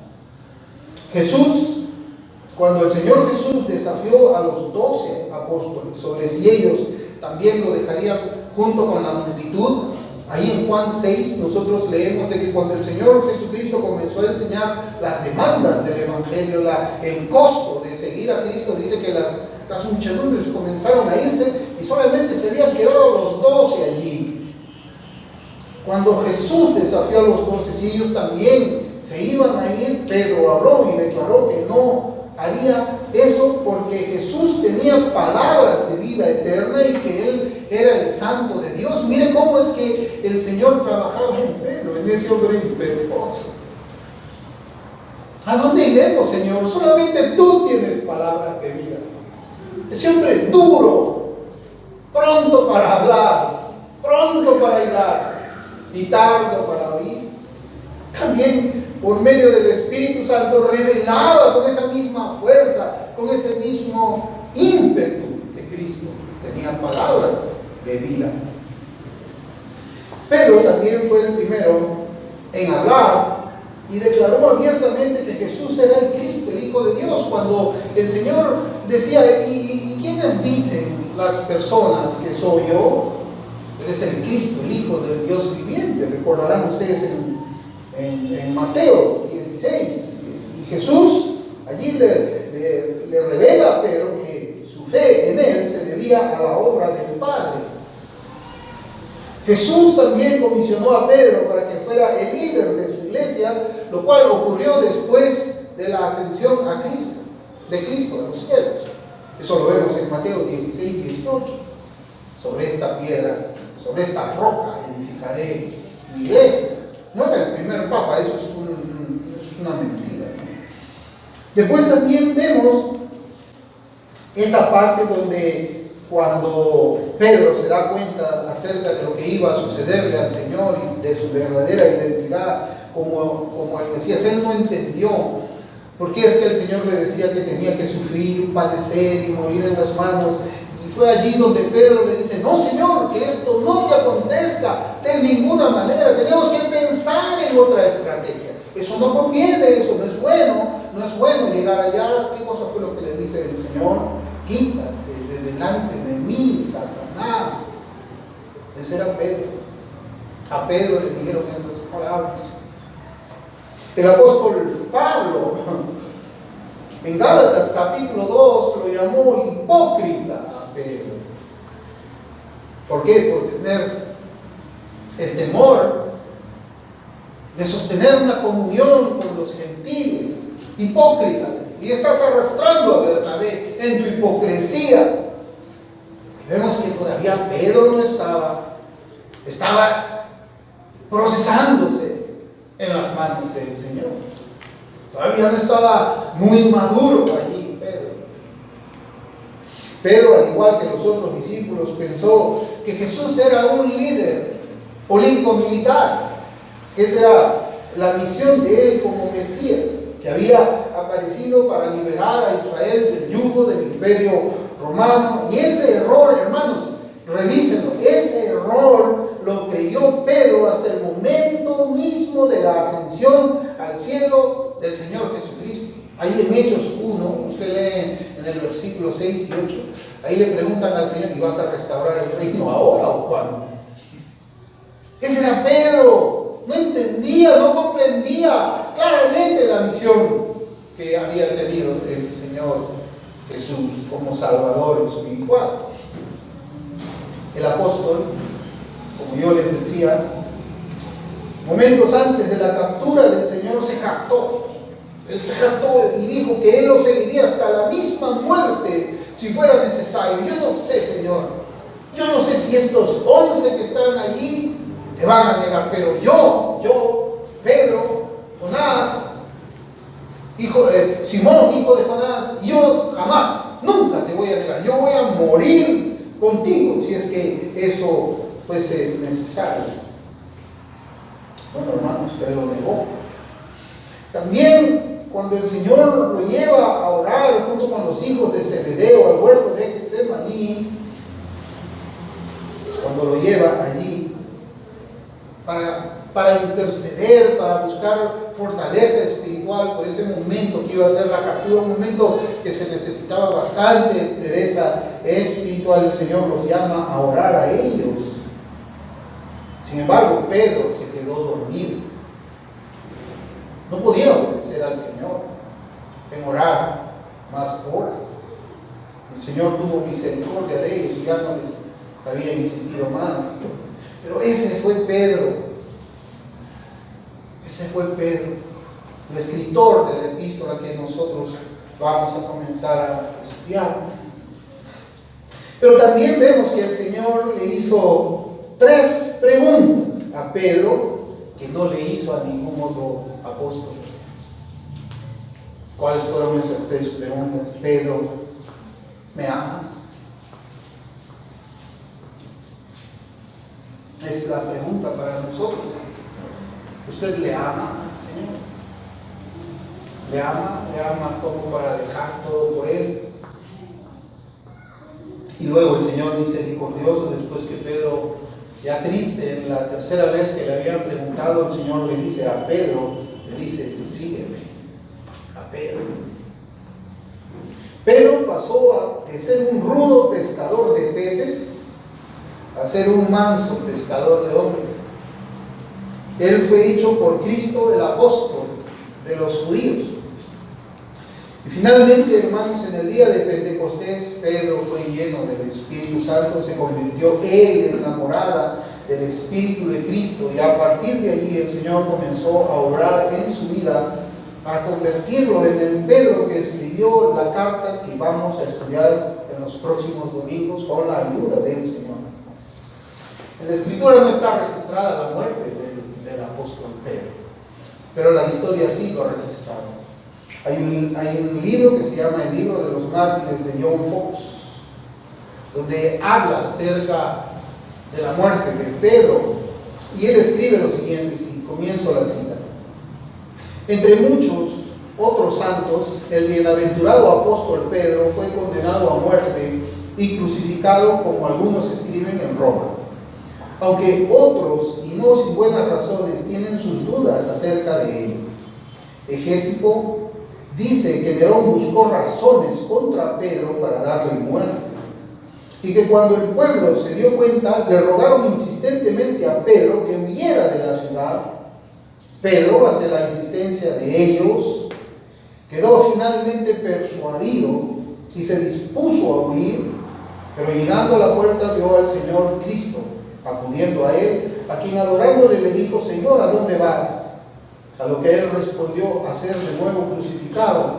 Cuando el Señor Jesús desafió a los 12 apóstoles sobre si ellos también lo dejarían junto con la multitud, ahí en Juan 6 nosotros leemos de que cuando el Señor Jesucristo comenzó a enseñar las demandas del Evangelio, el costo de seguir a Cristo, dice que las muchedumbres comenzaron a irse y solamente se habían quedado los 12 allí. Cuando Jesús desafió a los 12, si ellos también se iban a ir, Pedro habló y declaró que no haría eso porque Jesús tenía palabras de vida eterna y que Él era el santo de Dios. Mire cómo es que el Señor trabajaba en Pedro, en ese hombre impetuoso. ¿A dónde iremos, Señor? Solamente tú tienes palabras de vida. Ese hombre duro, pronto para hablar, pronto para airarse y tardo para oír. También por medio del Espíritu Santo revelaba con esa misma fuerza, con ese mismo ímpetu que Cristo tenía palabras de vida. Pedro también fue el primero en hablar y declaró abiertamente que Jesús era el Cristo, el Hijo de Dios. Cuando el Señor decía, ¿y quiénes dicen las personas que soy yo? Él es el Cristo, el Hijo del Dios viviente. Recordarán ustedes en Mateo 16. Y Jesús allí le revela a Pedro que su fe en él se debía a la obra del Padre. Jesús también comisionó a Pedro para que fuera el líder de su iglesia, lo cual ocurrió después de la ascensión de Cristo a los cielos. Eso lo vemos en Mateo 16, 18. Sobre esta piedra, sobre esta roca edificaré mi iglesia. No era el primer papa, eso es una mentira, ¿no? Después también vemos esa parte donde cuando Pedro se da cuenta acerca de lo que iba a sucederle al Señor y de su verdadera identidad como el Mesías, él no entendió por qué es que el Señor le decía que tenía que sufrir, padecer y morir en las manos. Y fue allí donde Pedro le dice: no, Señor, que esto no te acontezca de ninguna manera. Tenemos que pensar en otra estrategia. Eso no conviene, eso no es bueno. No es bueno llegar allá. ¿Qué cosa fue lo que le dice el Señor? Quítate de delante de mí, Satanás. Ese era Pedro. A Pedro le dijeron esas palabras. El apóstol Pablo, en Gálatas capítulo 2, lo llamó hipócrita a Pedro. ¿Por qué? Por tener el temor de sostener una comunión con los gentiles. Hipócrita. Y estás arrastrando a Bernabé en tu hipocresía. Y vemos que todavía Pedro no estaba procesándose en las manos del Señor. Todavía no estaba muy maduro allí Pedro. Pedro, al igual que los otros discípulos, pensó que Jesús era un líder político-militar. Esa era la misión de él como Mesías, que había aparecido para liberar a Israel del yugo del imperio romano. Y ese error, hermanos, revísenlo, ese error lo creyó Pedro hasta el momento mismo de la ascensión al cielo del Señor Jesucristo. Ahí en Hechos 1, usted lee en el versículo 6 y 8, ahí le preguntan al Señor: ¿y vas a restaurar el reino ahora o cuándo? Ese era Pedro. No entendía, no comprendía claramente la misión que había tenido el Señor Jesús como Salvador espiritual. El apóstol, como yo les decía, momentos antes de la captura del Señor, se jactó. Él se jactó y dijo que él lo seguiría hasta la misma muerte si fuera necesario. Yo no sé, Señor, yo no sé si estos 11 que están allí te van a negar, pero yo, Pedro, Jonás, Simón, hijo de Jonás, yo jamás, nunca te voy a negar. Yo voy a morir contigo si es que eso fuese necesario. Bueno, hermanos, él lo negó. También cuando el Señor lo lleva a orar junto con los hijos de Zebedeo al huerto de Getsemaní, cuando lo lleva allí para interceder, para buscar fortaleza espiritual por ese momento que iba a ser la captura, un momento que se necesitaba bastante entereza espiritual, el Señor los llama a orar a ellos. Sin embargo, Pedro se quedó dormido. No podía obedecer al Señor en orar más horas. El Señor tuvo misericordia de ellos y ya no les había insistido más. Pero ese fue Pedro. Ese fue Pedro, el escritor de la epístola que nosotros vamos a comenzar a estudiar. Pero también vemos que el Señor le hizo 3 preguntas a Pedro que no le hizo a ningún otro apóstol. ¿Cuáles fueron esas 3 preguntas? Pedro, ¿me amas? Es la pregunta para nosotros. ¿Usted le ama al Señor? ¿Le ama como para dejar todo por Él? Y luego el Señor misericordioso, después que Pedro, ya triste, en la tercera vez que le habían preguntado, el Señor le dice a Pedro, le dice: sígueme. A Pedro. Pedro pasó de ser un rudo pescador de peces a ser un manso pescador de hombres. Él fue hecho por Cristo el apóstol de los judíos. Y finalmente, hermanos, en el día de Pentecostés, Pedro fue lleno del Espíritu Santo, se convirtió él en la morada del Espíritu de Cristo, y a partir de allí el Señor comenzó a obrar en su vida para convertirlo en el Pedro que escribió la carta que vamos a estudiar en los próximos domingos con la ayuda del Señor. En la Escritura no está registrada la muerte del apóstol Pedro, pero la historia sí lo ha registrado. Hay un libro que se llama el Libro de los Mártires de John Fox, donde habla acerca de la muerte de Pedro, y él escribe lo siguiente, y comienzo la cita. Entre muchos otros santos, el bienaventurado apóstol Pedro fue condenado a muerte y crucificado, como algunos escriben, en Roma. Aunque otros, y no sin buenas razones, tienen sus dudas acerca de ello. Egésipo dice que Nerón buscó razones contra Pedro para darle muerte, y que cuando el pueblo se dio cuenta, le rogaron insistentemente a Pedro que huyera de la ciudad. Pedro, ante la insistencia de ellos, quedó finalmente persuadido y se dispuso a huir, pero llegando a la puerta vio al Señor Cristo, acudiendo a él, a quien adorándole le dijo: Señor, ¿a dónde vas? A lo que él respondió: a ser de nuevo crucificado.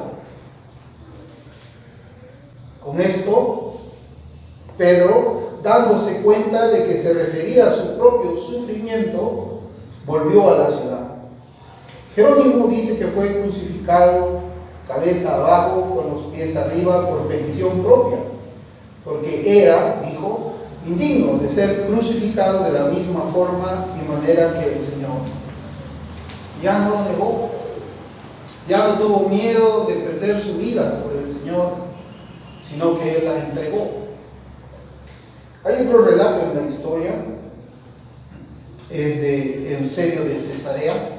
Con esto, Pedro, dándose cuenta de que se refería a su propio sufrimiento, volvió a la ciudad. Jerónimo dice que fue crucificado cabeza abajo, con los pies arriba, por petición propia, porque era, dijo, indigno de ser crucificado de la misma forma y manera que el Señor. Ya no lo negó, ya no tuvo miedo de perder su vida por el Señor, sino que Él la entregó. Hay otro relato en la historia, es de Eusebio de Cesarea.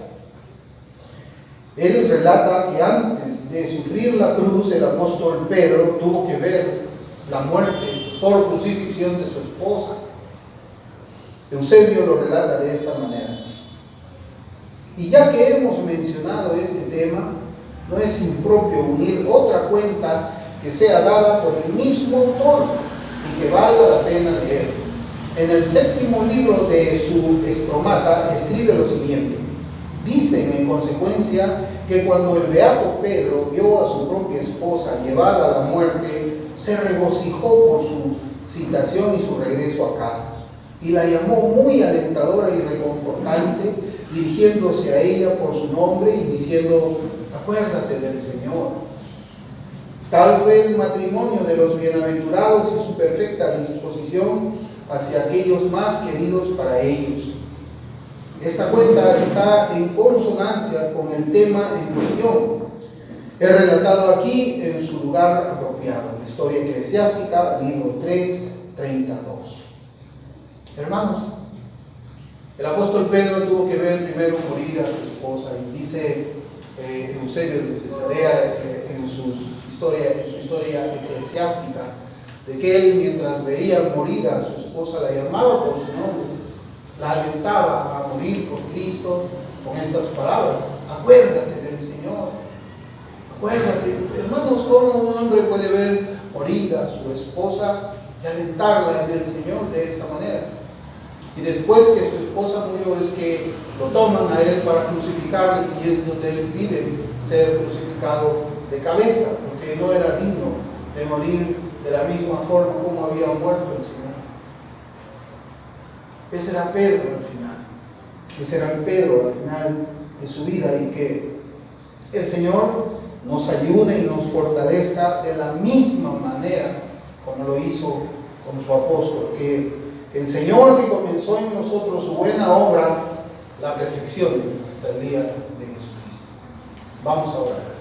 Él relata que antes de sufrir la cruz, el apóstol Pedro tuvo que ver la muerte por crucifixión de su esposa. Eusebio lo relata de esta manera. Y ya que hemos mencionado este tema, no es impropio unir otra cuenta que sea dada por el mismo autor y que valga la pena leer. En el 7º libro de su Estromata escribe lo siguiente. Dicen en consecuencia que cuando el beato Pedro vio a su propia esposa llevada a la muerte, se regocijó por su citación y su regreso a casa, y la llamó muy alentadora y reconfortante, dirigiéndose a ella por su nombre y diciendo: acuérdate del Señor. Tal fue el matrimonio de los bienaventurados y su perfecta disposición hacia aquellos más queridos para ellos. Esta cuenta está en consonancia con el tema en cuestión. He relatado aquí en su lugar apropiado. La historia eclesiástica, libro 3, 32. Hermanos, el apóstol Pedro tuvo que ver primero morir a su esposa, y dice Eusebio de Cesarea en su historia eclesiástica, de que él, mientras veía morir a su esposa, la llamaba por su nombre, la alentaba a morir por Cristo con estas palabras: acuérdate del Señor, acuérdate. Hermanos, ¿cómo un hombre puede ver morir a su esposa y alentarla en el Señor de esta manera? Y después que su esposa murió, es que lo toman a él para crucificarle, y es donde él pide ser crucificado de cabeza, porque no era digno de morir de la misma forma como había muerto el Señor. Ese era Pedro al final. Ese era Pedro al final de su vida, y que el Señor nos ayude y nos fortalezca de la misma manera como lo hizo con su apóstol, que el Señor que comenzó en nosotros su buena obra la perfeccione hasta el día de Jesucristo. Vamos a orar.